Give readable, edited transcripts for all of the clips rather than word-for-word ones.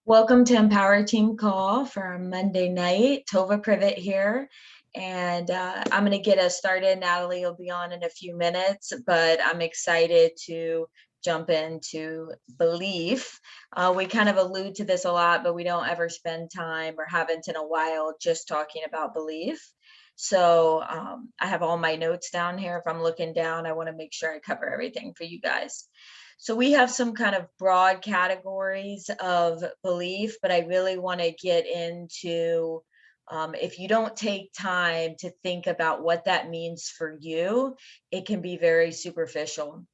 Welcome to Empower Team Call for our Monday night. Tova Privet here, and I'm going to get us started. Natalie will be on in a few minutes, but I'm excited to jump into belief. We kind of allude to this a lot, but we don't ever spend time, or haven't in a while, just talking about belief. So I have all my notes down here. If I'm looking down, I want to make sure I cover everything for you guys. So we have some kind of broad categories of belief, but I really want to get into if you don't take time to think about what that means for you, it can be very superficial.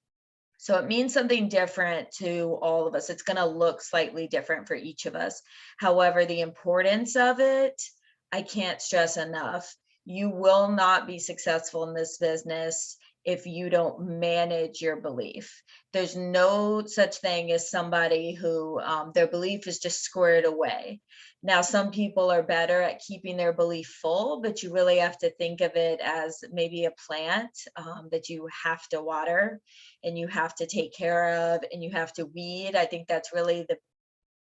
So it means something different to all of us. It's going to look slightly different for each of us. However, the importance of it, I can't stress enough. You will not be successful in this business if you don't manage your belief. There's no such thing as somebody who their belief is just squared away. Now, some people are better at keeping their belief full, but you really have to think of it as maybe a plant that you have to water and you have to take care of and you have to weed. I think that's really the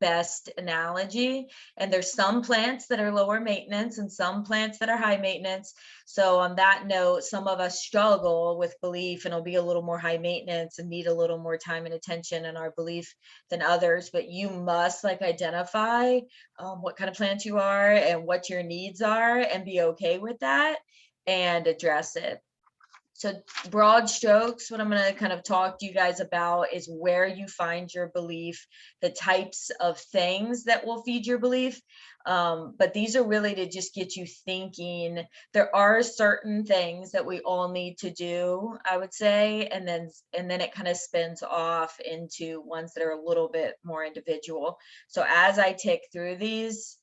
best analogy. And there's some plants that are lower maintenance and some plants that are high maintenance. So on that note, some of us struggle with belief and it'll be a little more high maintenance and need a little more time and attention in our belief than others. But you must identify what kind of plant you are and what your needs are and be okay with that and address it. So broad strokes, what I'm going to kind of talk to you guys about is where you find your belief, the types of things that will feed your belief. But these are really to just get you thinking. There are certain things that we all need to do, I would say, and then it kind of spins off into ones that are a little bit more individual. So as I tick through these,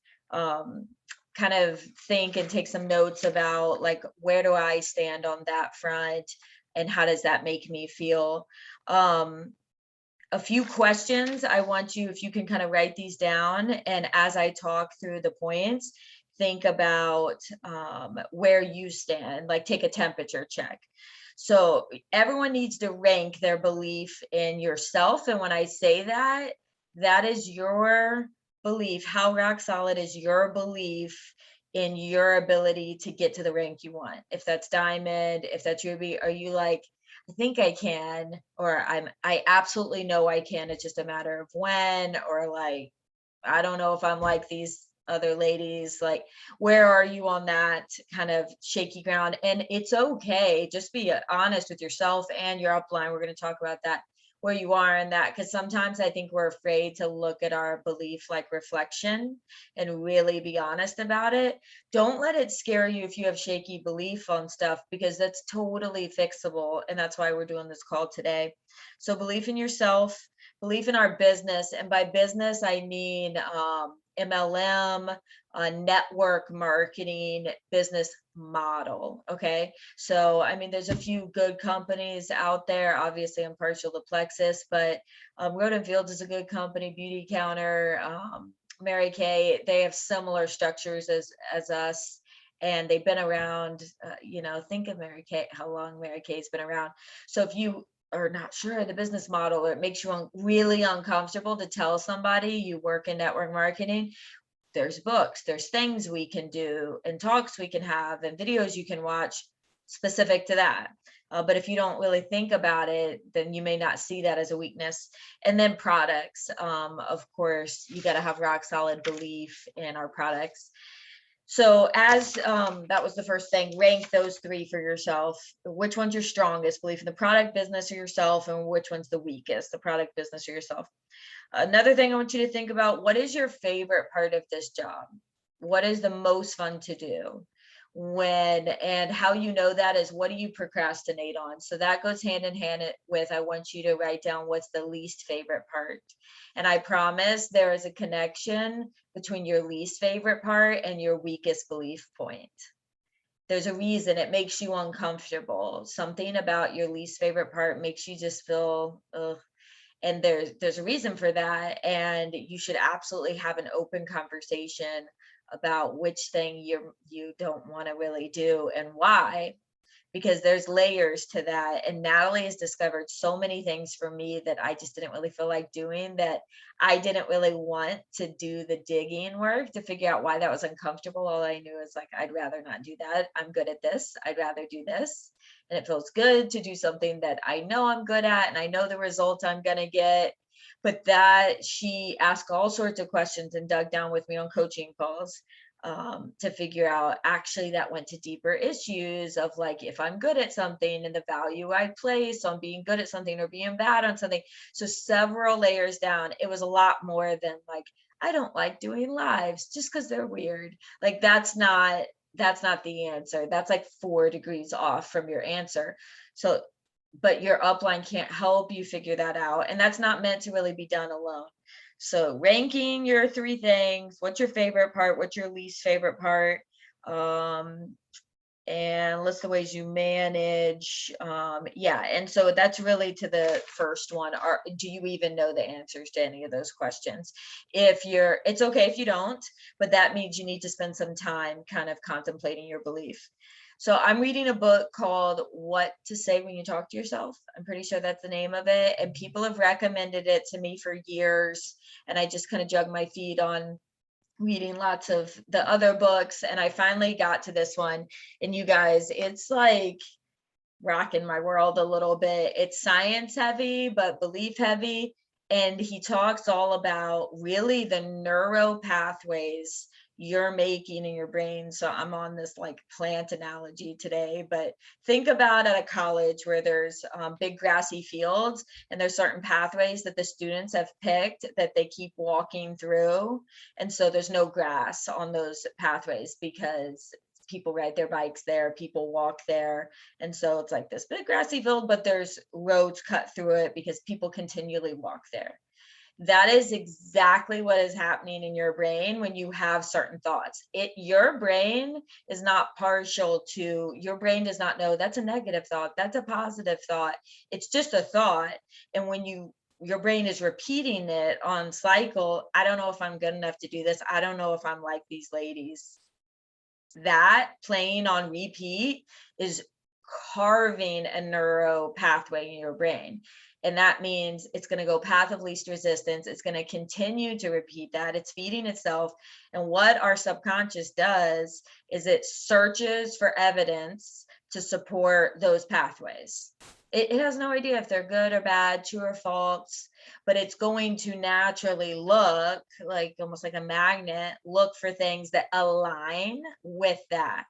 kind of think and take some notes about where do I stand on that front and how does that make me feel. A few questions I want you, if you can kind of write these down, and as I talk through the points, think about where you stand, like take a temperature check. So everyone needs to rank their belief in yourself, and when I say that, that is your belief. How rock solid is your belief in your ability to get to the rank you want? If that's diamond, if that's ruby, are you like, I think I can, or I absolutely know I can, it's just a matter of when, or like, I don't know if I'm like these other ladies, like, where are you on that kind of shaky ground? And it's okay, just be honest with yourself and your upline. We're going to talk about that, where you are in that, because sometimes I think we're afraid to look at our belief like reflection and really be honest about it. Don't let it scare you if you have shaky belief on stuff, because that's totally fixable, and that's why we're doing this call today. So belief in yourself, belief in our business, and by business I mean MLM, network marketing, business model. Okay. So, I mean, there's a few good companies out there. Obviously, I'm partial to Plexus, but Roden Fields is a good company, Beauty Counter, Mary Kay, they have similar structures as us. And they've been around, think of Mary Kay, how long Mary Kay's been around. So if you are not sure of the business model, or it makes you really uncomfortable to tell somebody you work in network marketing, there's books, there's things we can do and talks we can have and videos you can watch specific to that. But if you don't really think about it, then you may not see that as a weakness. And then products, of course, you got to have rock solid belief in our products. So as that was the first thing, rank those three for yourself. Which one's your strongest belief in the product, business, or yourself, and which one's the weakest, the product, business, or yourself? Another thing I want you to think about, what is your favorite part of this job? What is the most fun to do? And how you know that is, what do you procrastinate on? So that goes hand in hand with, I want you to write down what's the least favorite part. And I promise there is a connection between your least favorite part and your weakest belief point. There's a reason it makes you uncomfortable. Something about your least favorite part makes you just feel, ugh. And there's a reason for that. And you should absolutely have an open conversation about which thing you don't want to really do and why. because there's layers to that. And Natalie has discovered so many things for me that I just didn't really feel like doing, that I didn't really want to do the digging work to figure out why that was uncomfortable. All I knew is like, I'd rather not do that. I'm good at this. I'd rather do this. And it feels good to do something that I know I'm good at and I know the results I'm going to get. But that she asked all sorts of questions and dug down with me on coaching calls, to figure out actually that went to deeper issues of like, if I'm good at something and the value I place on being good at something or being bad on something. So several layers down, it was a lot more than like, I don't like doing lives just because they're weird. Like that's not the answer. That's like 4 degrees off from your answer. So, but your upline can't help you figure that out. And that's not meant to really be done alone. So ranking your 3 things, what's your favorite part? What's your least favorite part? Um, and list the ways you manage. Yeah. And so that's really to the first one. Do you even know the answers to any of those questions? It's okay if you don't, but that means you need to spend some time kind of contemplating your belief. So I'm reading a book called What to Say When You Talk to Yourself. I'm pretty sure that's the name of it. And people have recommended it to me for years. And I just kind of jug my feet on reading lots of the other books. And I finally got to this one. And you guys, it's like rocking my world a little bit. It's science heavy, but belief heavy. And he talks all about really the neuro pathways you're making in your brain. So I'm on this like plant analogy today, but think about at a college where there's big grassy fields and there's certain pathways that the students have picked that they keep walking through. And so there's no grass on those pathways because people ride their bikes there, people walk there. And so it's like this big grassy field, but there's roads cut through it because people continually walk there. That is exactly what is happening in your brain when you have certain thoughts. Your brain is not partial to, your brain does not know that's a negative thought, that's a positive thought. It's just a thought. And when your brain is repeating it on cycle, I don't know if I'm good enough to do this. I don't know if I'm like these ladies. That playing on repeat is carving a neuro pathway in your brain. And that means it's going to go path of least resistance. It's going to continue to repeat that. It's feeding itself. And what our subconscious does is it searches for evidence to support those pathways. It has no idea if they're good or bad, true or false, but it's going to naturally look like almost like a magnet, look for things that align with that.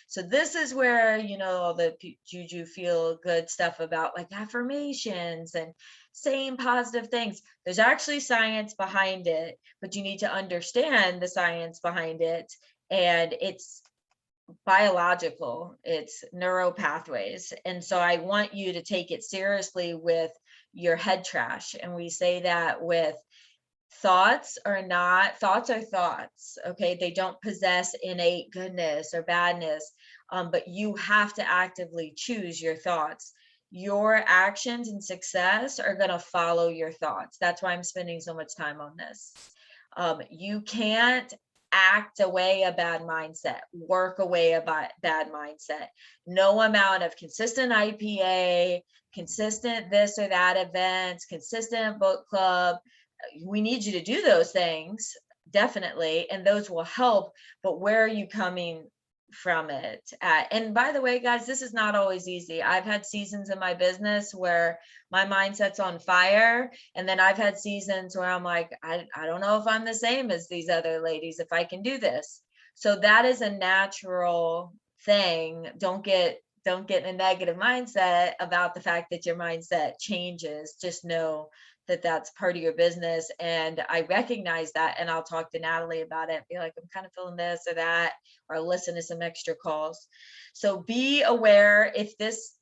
So this is where, all the juju feel good stuff about like affirmations and saying positive things. There's actually science behind it, but you need to understand the science behind it. And it's biological, it's neuro pathways. And so I want you to take it seriously with your head trash. And we say that with thoughts are thoughts. Okay. They don't possess innate goodness or badness. But you have to actively choose your thoughts. Your actions and success are going to follow your thoughts. That's why I'm spending so much time on this. You can't act away a bad mindset, work away a bad mindset. No amount of consistent IPA, consistent this or that events, consistent book club. We need you to do those things, definitely, and those will help. But where are you coming from it at? And by the way, guys, this is not always easy. I've had seasons in my business where my mindset's on fire, and then I've had seasons where I'm like, I don't know if I'm the same as these other ladies, if I can do this. So that is a natural thing. Don't get in a negative mindset about the fact that your mindset changes. Just know that that's part of your business. And I recognize that. And I'll talk to Natalie about it. Be like, I'm kind of feeling this or that, or listen to some extra calls. So be aware if this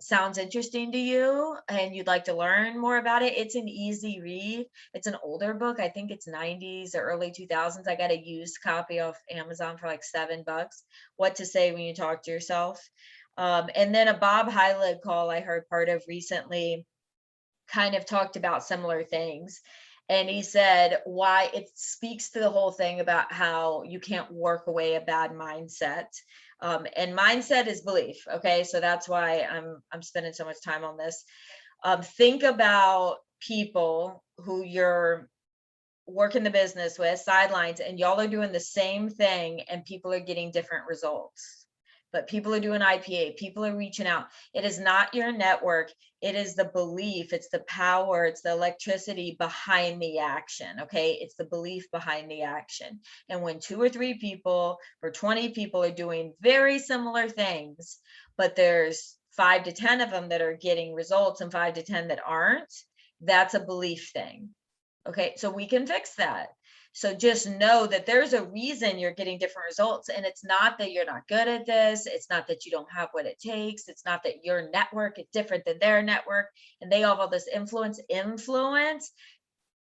sounds interesting to you and you'd like to learn more about it. It's an easy read. It's an older book. I think it's 90s or early 2000s. I got a used copy off Amazon for like $7. What to Say When You Talk to Yourself. And then a Bob Hyland call I heard part of recently kind of talked about similar things. And he said why it speaks to the whole thing about how you can't work away a bad mindset. And mindset is belief. Okay. So that's why I'm spending so much time on this. Think about people who you're working the business with, sidelines, and y'all are doing the same thing and people are getting different results. But people are doing IPA, people are reaching out. It is not your network, it is the belief, it's the power, it's the electricity behind the action. Okay, it's the belief behind the action. And when 2 or 3 people or 20 people are doing very similar things, but there's 5 to 10 of them that are getting results and 5 to 10 that aren't, that's a belief thing. Okay, so we can fix that. So just know that there's a reason you're getting different results. And it's not that you're not good at this. It's not that you don't have what it takes. It's not that your network is different than their network and they have all this influence.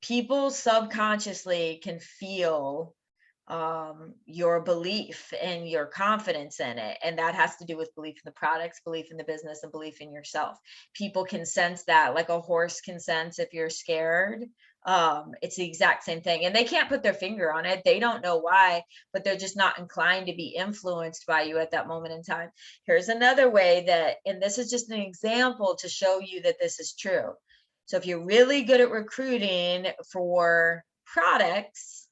People subconsciously can feel your belief and your confidence in it. And that has to do with belief in the products, belief in the business, and belief in yourself. People can sense that, like a horse can sense if you're scared. It's the exact same thing. And they can't put their finger on it. They don't know why, but they're just not inclined to be influenced by you at that moment in time. Here's another way that, and this is just an example to show you that this is true. So if you're really good at recruiting for products,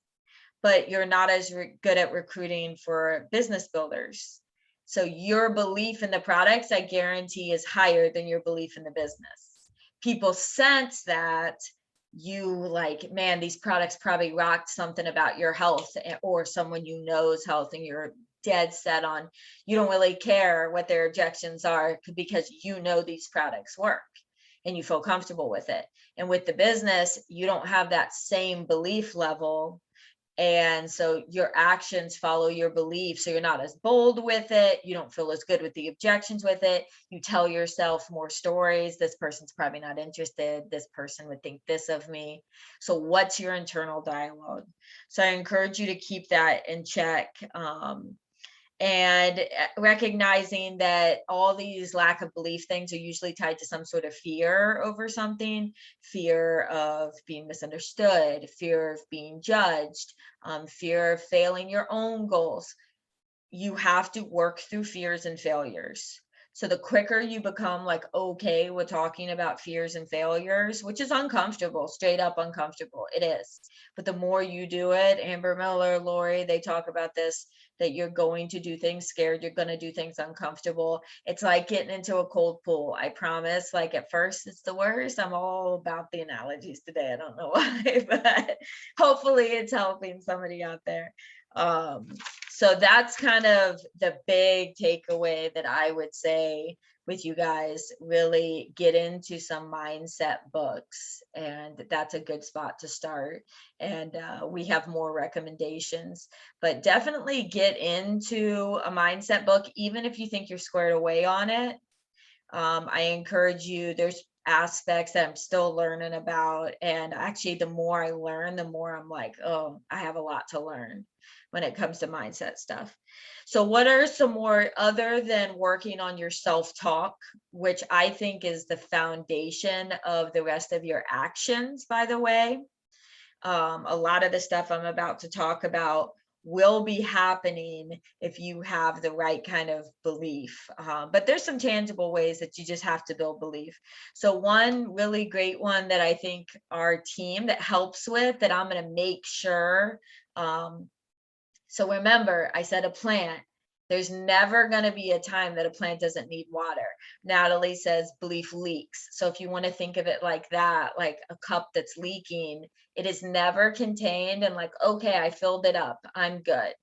but you're not as good at recruiting for business builders. So your belief in the products, I guarantee, is higher than your belief in the business. People sense that you like, man, these products probably rocked something about your health or someone you know's health, and you're dead set on, you don't really care what their objections are because you know these products work and you feel comfortable with it. And with the business, you don't have that same belief level. And so your actions follow your beliefs. So you're not as bold with it. You don't feel as good with the objections with it. You tell yourself more stories. This person's probably not interested. This person would think this of me. So what's your internal dialogue? So I encourage you to keep that in check. And recognizing that all these lack of belief things are usually tied to some sort of fear over something, fear of being misunderstood, fear of being judged, fear of failing your own goals. You have to work through fears and failures. So the quicker you become like okay with talking about fears and failures, which is uncomfortable, straight up uncomfortable, it is. But the more you do it, Amber Miller, Lori, they talk about this, that you're going to do things scared, you're going to do things uncomfortable. It's like getting into a cold pool. I promise, like at first it's the worst. I'm all about the analogies today. I don't know why, but hopefully it's helping somebody out there. So that's kind of the big takeaway that I would say with you guys. Really get into some mindset books, and that's a good spot to start. And we have more recommendations, but definitely get into a mindset book, even if you think you're squared away on it. I encourage you, there's aspects that I'm still learning about. And actually, the more I learn, the more I'm like, oh, I have a lot to learn when it comes to mindset stuff. So what are some more, other than working on your self-talk, which I think is the foundation of the rest of your actions, by the way? A lot of the stuff I'm about to talk about will be happening if you have the right kind of belief. But there's some tangible ways that you just have to build belief. So one really great one that I think our team that helps with, that I'm going to make sure. So remember, I said a plant. There's never going to be a time that a plant doesn't need water. Natalie says belief leaks. So if you want to think of it like that, like a cup that's leaking, it is never contained and like, okay, I filled it up, I'm good.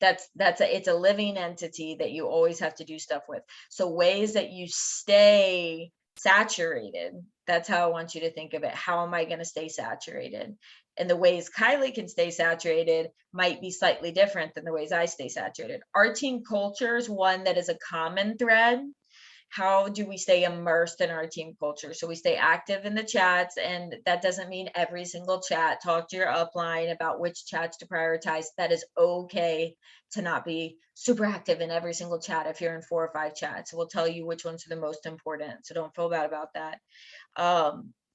It's a living entity that you always have to do stuff with. So ways that you stay saturated, that's how I want you to think of it. How am I going to stay saturated? And the ways Kylie can stay saturated might be slightly different than the ways I stay saturated. Our team culture is one that is a common thread. How do we stay immersed in our team culture? So we stay active in the chats, and that doesn't mean every single chat. Talk to your upline about which chats to prioritize. That is okay to not be super active in every single chat. If you're in 4 or 5 chats, we'll tell you which ones are the most important. So don't feel bad about that.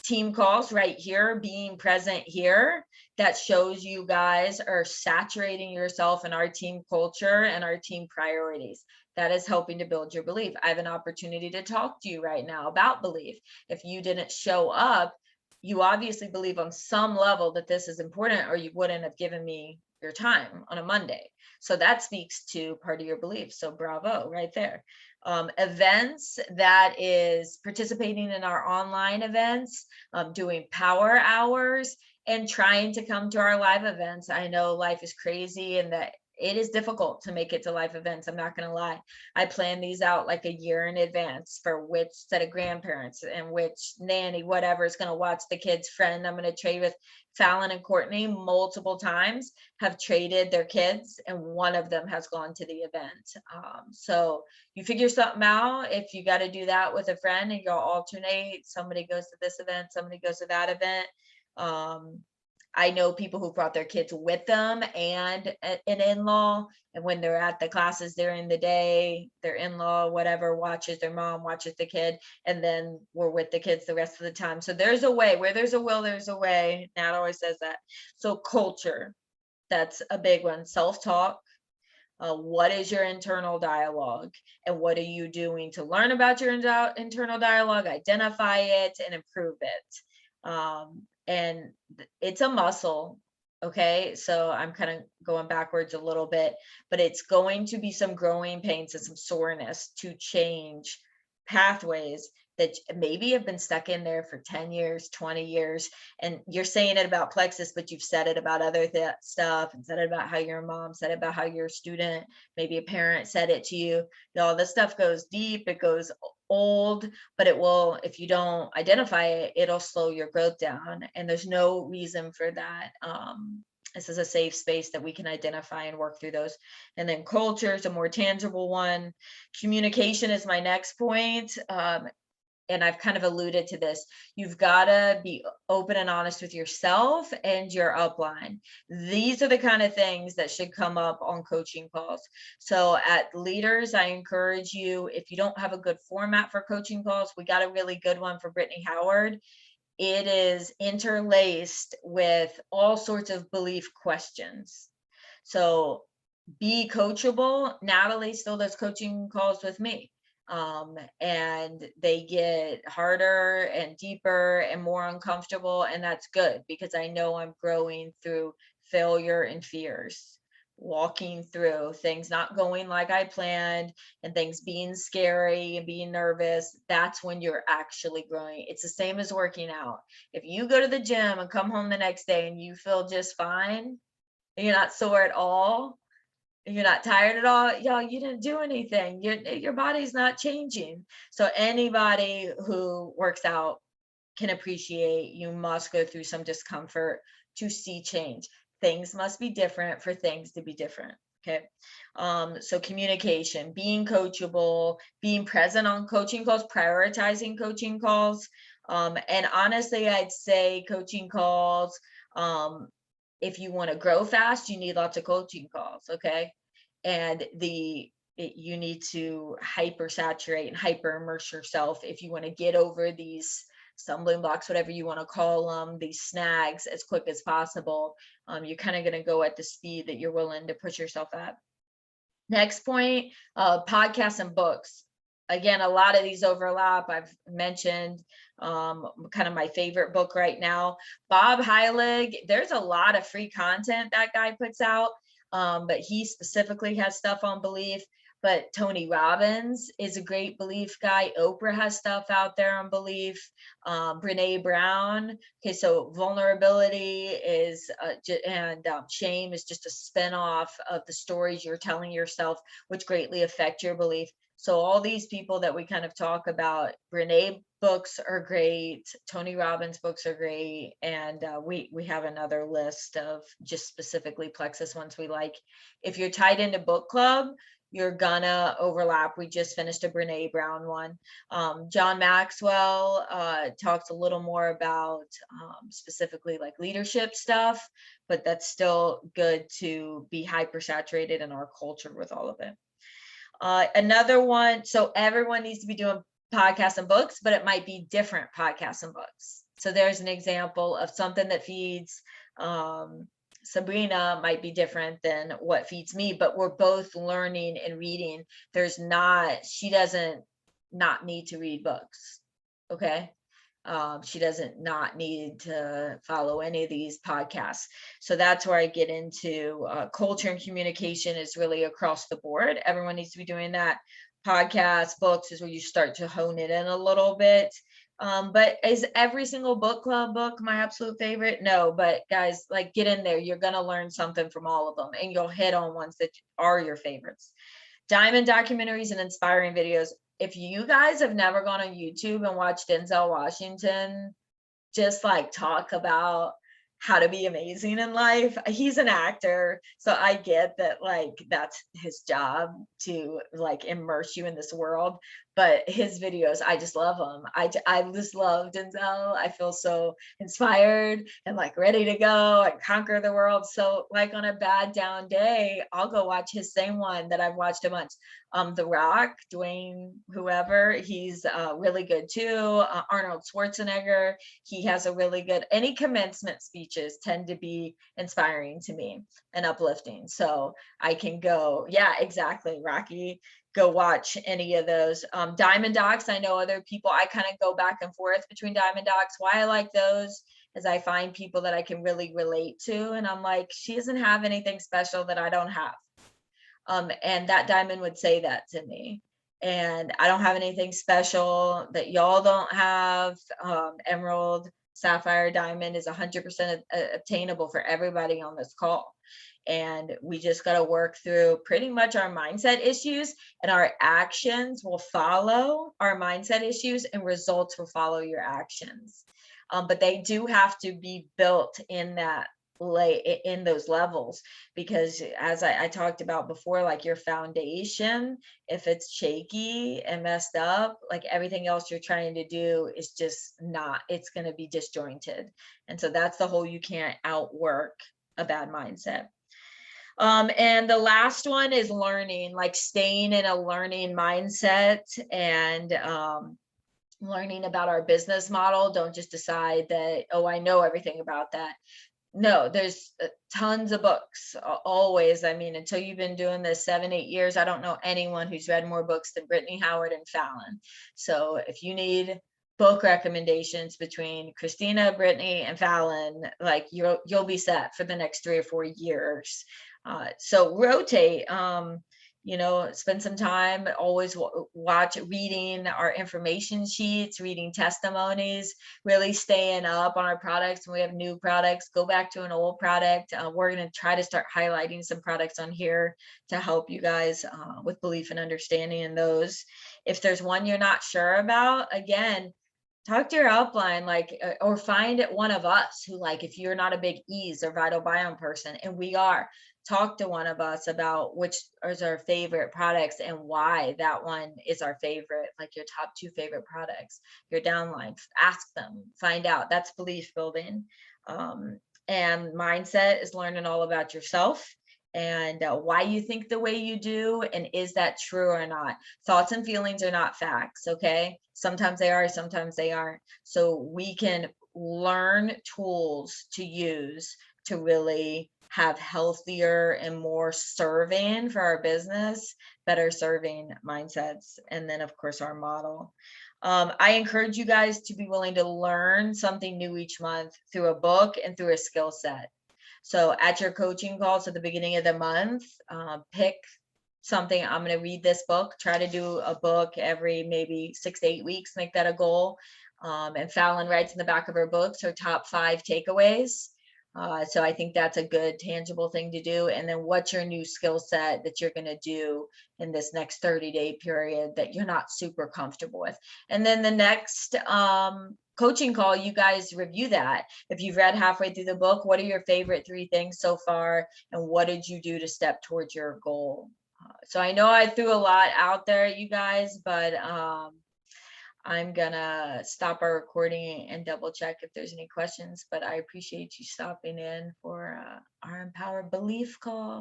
Team calls right here, being present here, that shows you guys are saturating yourself in our team culture and our team priorities. that is helping to build your belief. I have an opportunity to talk to you right now about belief. If you didn't show up, you obviously believe on some level that this is important, or you wouldn't have given me your time on a Monday. So that speaks to part of your belief. So bravo, right there. Events, that is participating in our online events, doing power hours, and trying to come to our live events. I know life is crazy and that it is difficult to make it to live events. I'm not going to lie. I plan these out like a year in advance for which set of grandparents and which nanny, whatever, is going to watch the kid's friend. I'm going to trade with Fallon and Courtney multiple times, have traded their kids, and one of them has gone to the event. So you figure something out. If you got to do that with a friend and you'll alternate, somebody goes to this event, somebody goes to that event. I know people who brought their kids with them and an in-law, and when they're at the classes during the day, their in-law, whatever, watches their mom, watches the kid, and then we're with the kids the rest of the time. So there's a way. Where there's a will, there's a way. Nat always says that. So culture, that's a big one. Self-talk. What is your internal dialogue, and what are you doing to learn about your internal dialogue, identify it, and improve it? And it's a muscle. Okay, so I'm kind of going backwards a little bit, but it's going to be some growing pains and some soreness to change pathways that maybe have been stuck in there for 10 years, 20 years. And you're saying it about plexus, but you've said it about other stuff, and said it about how your mom said it about how your student, maybe a parent said it to you. All this stuff goes deep, it goes old, but it will, if you don't identify it, it'll slow your growth down. And there's no reason for that. This is a safe space that we can identify and work through those. And then culture is a more tangible one. Communication is my next point. And I've kind of alluded to this. You've got to be open and honest with yourself and your upline. These are the kind of things that should come up on coaching calls. So at leaders, I encourage you, if you don't have a good format for coaching calls, we got a really good one for Brittany Howard. It is interlaced with all sorts of belief questions. So be coachable. Natalie still does coaching calls with me. And they get harder and deeper and more uncomfortable. And that's good, because I know I'm growing through failure and fears, walking through things not going like I planned, and things being scary and being nervous. That's when you're actually growing. It's the same as working out. If you go to the gym and come home the next day and you feel just fine, and you're not sore at all, you're not tired at all, y'all, you didn't do anything. Your body's not changing. So anybody who works out can appreciate you must go through some discomfort to see change. Things must be different for things to be different. Okay. So communication, being coachable, being present on coaching calls, prioritizing coaching calls. And honestly, I'd say coaching calls, if you want to grow fast, you need lots of coaching calls. Okay. And you need to hyper saturate and hyper immerse yourself if you want to get over these stumbling blocks, whatever you want to call them, these snags, as quick as possible. You're kind of going to go at the speed that you're willing to push yourself at. Next point, podcasts and books. Again, a lot of these overlap. I've mentioned kind of my favorite book right now, Bob Heilig. There's a lot of free content that guy puts out, but he specifically has stuff on belief. But Tony Robbins is a great belief guy. Oprah has stuff out there on belief. Brene Brown. Okay, so vulnerability is and shame is just a spinoff of the stories you're telling yourself, which greatly affect your belief. So all these people that we kind of talk about, Brene books are great, Tony Robbins books are great, and we have another list of just specifically plexus ones we like. If you're tied into book club, you're gonna overlap. We just finished a Brene Brown one. John Maxwell talks a little more about specifically like leadership stuff, but that's still good to be hyper saturated in our culture with all of it. Another one, so everyone needs to be doing podcasts and books, but it might be different podcasts and books. So there's an example of something that feeds Sabrina might be different than what feeds me, but we're both learning and reading. She doesn't not need to read books. Okay. She doesn't not need to follow any of these podcasts. So that's where I get into culture and communication is really across the board. Everyone needs to be doing that. Podcasts, books is where you start to hone it in a little bit. But is every single book club book my absolute favorite? No, but guys, like get in there. You're gonna learn something from all of them, and you'll hit on ones that are your favorites. Diamond documentaries and inspiring videos. If you guys have never gone on YouTube and watched Denzel Washington just like talk about how to be amazing in life. He's an actor, so I get that like that's his job to like immerse you in this world. But his videos, I just love them. I just love Denzel. I feel so inspired and like ready to go and conquer the world. So like on a bad down day, I'll go watch his same one that I've watched a bunch. The Rock, Dwayne, whoever, he's really good too. Arnold Schwarzenegger, he has a really good, any commencement speeches tend to be inspiring to me and uplifting. So I can go, yeah, exactly, Rocky, go watch any of those. Diamond Docs, I know other people, I kind of go back and forth between Diamond Docs. Why I like those is I find people that I can really relate to. And I'm like, she doesn't have anything special that I don't have. And that diamond would say that to me. And I don't have anything special that y'all don't have. Emerald, sapphire, diamond is 100% obtainable for everybody on this call. And we just got to work through pretty much our mindset issues, and our actions will follow our mindset issues, and results will follow your actions. But they do have to be built in that in those levels, because as I talked about before, like your foundation, if it's shaky and messed up, like everything else you're trying to do is just not, it's going to be disjointed. And so that's the whole, you can't outwork a bad mindset. And the last one is learning, like staying in a learning mindset, and learning about our business model. Don't just decide that, oh, I know everything about that. No, there's tons of books, always. I mean, until you've been doing this 7, 8 years, I don't know anyone who's read more books than Brittany Howard and Fallon. So if you need book recommendations between Christina, Brittany, and Fallon, like you'll be set for the next 3 or 4 years. So rotate. Spend some time, always watch, reading our information sheets, reading testimonies, really staying up on our products. When we have new products, go back to an old product. We're going to try to start highlighting some products on here to help you guys with belief and understanding in those. If there's one you're not sure about, again, talk to your upline, like, or find one of us who, like, if you're not a big ease or vital biome person, and we are, talk to one of us about which is our favorite products and why that one is our favorite, like your top 2 favorite products, your downline, ask them, find out. That's belief building. And mindset is learning all about yourself and why you think the way you do, and is that true or not. Thoughts and feelings are not facts. Okay, sometimes they are, sometimes they aren't. So we can learn tools to use to really have healthier and more serving for our business, better serving mindsets, and then of course our model. I encourage you guys to be willing to learn something new each month through a book and through a skill set. So at your coaching calls at the beginning of the month, pick something. I'm going to read this book, try to do a book every maybe 6 to 8 weeks, make that a goal. And Fallon writes in the back of her books her top 5 takeaways. So I think that's a good tangible thing to do. And then what's your new skill set that you're going to do in this next 30-day period that you're not super comfortable with? And then the next coaching call, you guys review that. If you've read halfway through the book, what are your favorite 3 things so far? And what did you do to step towards your goal? So I know I threw a lot out there, you guys, but I'm gonna stop our recording and double check if there's any questions, but I appreciate you stopping in for our Empower Belief call.